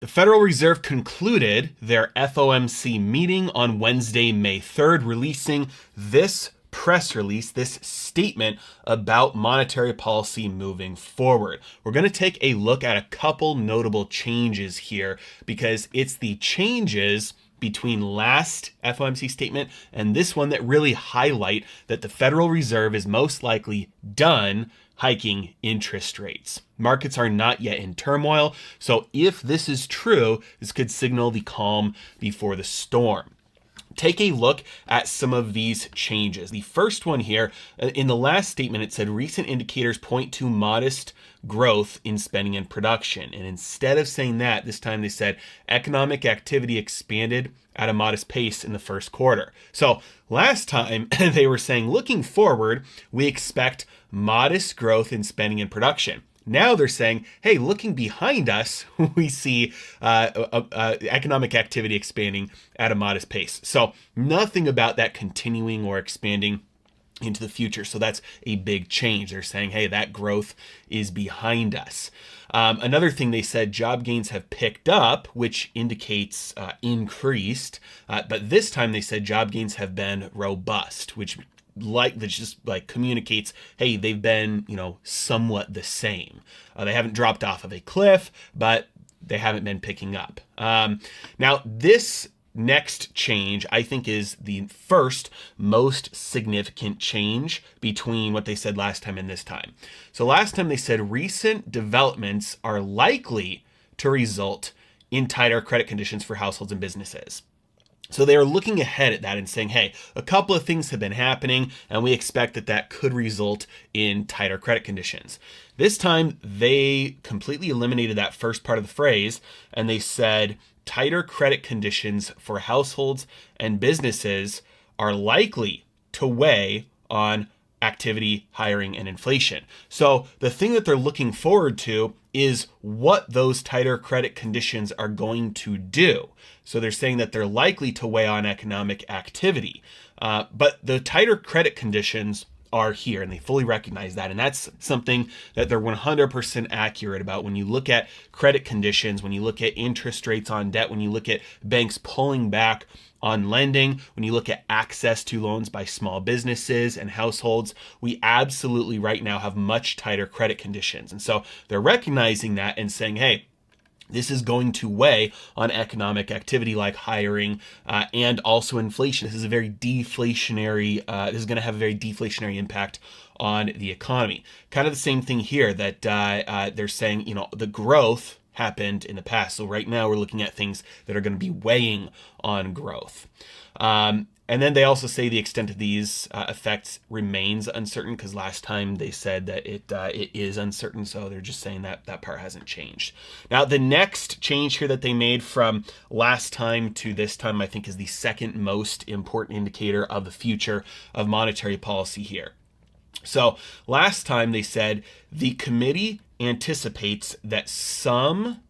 The Federal Reserve concluded their FOMC meeting on Wednesday, May 3rd, releasing this press release, this statement about monetary policy moving forward. We're going to take a look at a couple notable changes here because it's the changes between last FOMC statement and this one that really highlight that the Federal Reserve is most likely done hiking interest rates. Markets are not yet in turmoil, so if this is true, this could signal the calm before the storm. Take a look at some of these changes. The first one here, in the last statement, it said recent indicators point to modest growth in spending and production. And instead of saying that, this time they said economic activity expanded at a modest pace in the first quarter. So last time they were saying, looking forward, we expect modest growth in spending and production. Now they're saying, hey, looking behind us, we see economic activity expanding at a modest pace. So nothing about that continuing or expanding into the future. So that's a big change. They're saying, hey, that growth is behind us. Another thing they said, job gains have picked up, which indicates increased. But this time they said job gains have been robust, which communicates, hey, they've been, somewhat the same. They haven't dropped off of a cliff, but they haven't been picking up. Now, this next change, I think, is the first most significant change between what they said last time and this time. So last time they said recent developments are likely to result in tighter credit conditions for households and businesses. So they are looking ahead at that and saying, hey, a couple of things have been happening, and we expect that that could result in tighter credit conditions. This time, they completely eliminated that first part of the phrase, and they said tighter credit conditions for households and businesses are likely to weigh on activity, hiring, and inflation. So the thing that they're looking forward to is what those tighter credit conditions are going to do. So they're saying that they're likely to weigh on economic activity. But the tighter credit conditions are here, and they fully recognize that. And that's something that they're 100% accurate about. When you look at credit conditions, when you look at interest rates on debt, when you look at banks pulling back on lending, when you look at access to loans by small businesses and households, we absolutely right now have much tighter credit conditions. And so they're recognizing that and saying, hey, this is going to weigh on economic activity like hiring and also inflation. This is a very deflationary, this is going to have a very deflationary impact on the economy. Kind of the same thing here that they're saying, the growth happened in the past. So right now we're looking at things that are going to be weighing on growth. And then they also say the extent of these effects remains uncertain, because last time they said that it is uncertain. So they're just saying that that part hasn't changed. Now, the next change here that they made from last time to this time, I think, is the second most important indicator of the future of monetary policy here. So last time they said the committee anticipates that some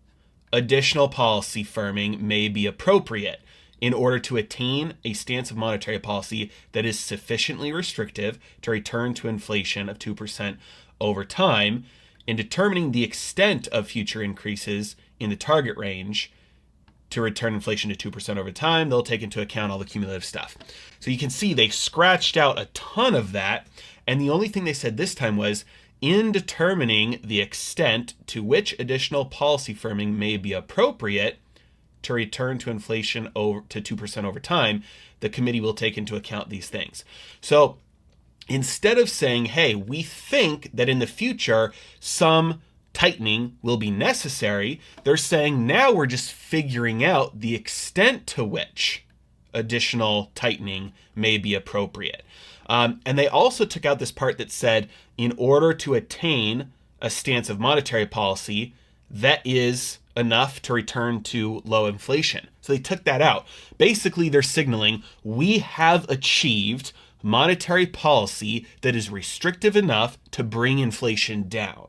additional policy firming may be appropriate in order to attain a stance of monetary policy that is sufficiently restrictive to return to inflation of 2% over time. In determining the extent of future increases in the target range to return inflation to 2% over time, they'll take into account all the cumulative stuff. So you can see they scratched out a ton of that, and the only thing they said this time was, in determining the extent to which additional policy firming may be appropriate to return to inflation over to 2% over time, the committee will take into account these things. So instead of saying, hey, we think that in the future some tightening will be necessary, they're saying now we're just figuring out the extent to which additional tightening may be appropriate. And they also took out this part that said, in order to attain a stance of monetary policy that is enough to return to low inflation. So they took that out. Basically, they're signaling we have achieved monetary policy that is restrictive enough to bring inflation down.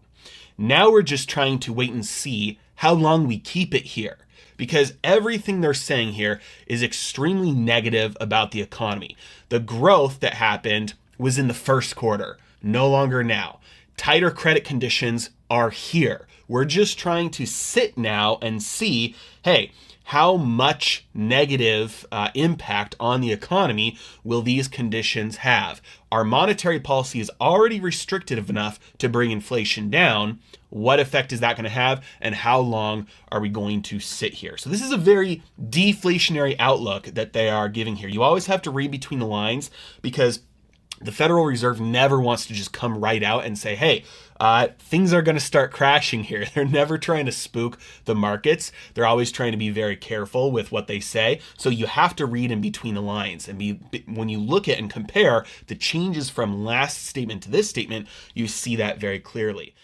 Now we're just trying to wait and see how long we keep it here, because everything they're saying here is extremely negative about the economy. The growth that happened was in the first quarter, no longer now. Tighter credit conditions are here. We're just trying to sit now and see, hey, how much negative impact on the economy will these conditions have? Our monetary policy is already restrictive enough to bring inflation down. What effect is that going to have, and how long are we going to sit here? So this is a very deflationary outlook that they are giving here. You always have to read between the lines, because the Federal Reserve never wants to just come right out and say, hey, things are going to start crashing here. They're never trying to spook the markets. They're always trying to be very careful with what they say. So you have to read in between the lines. And when you look at and compare the changes from last statement to this statement, you see that very clearly.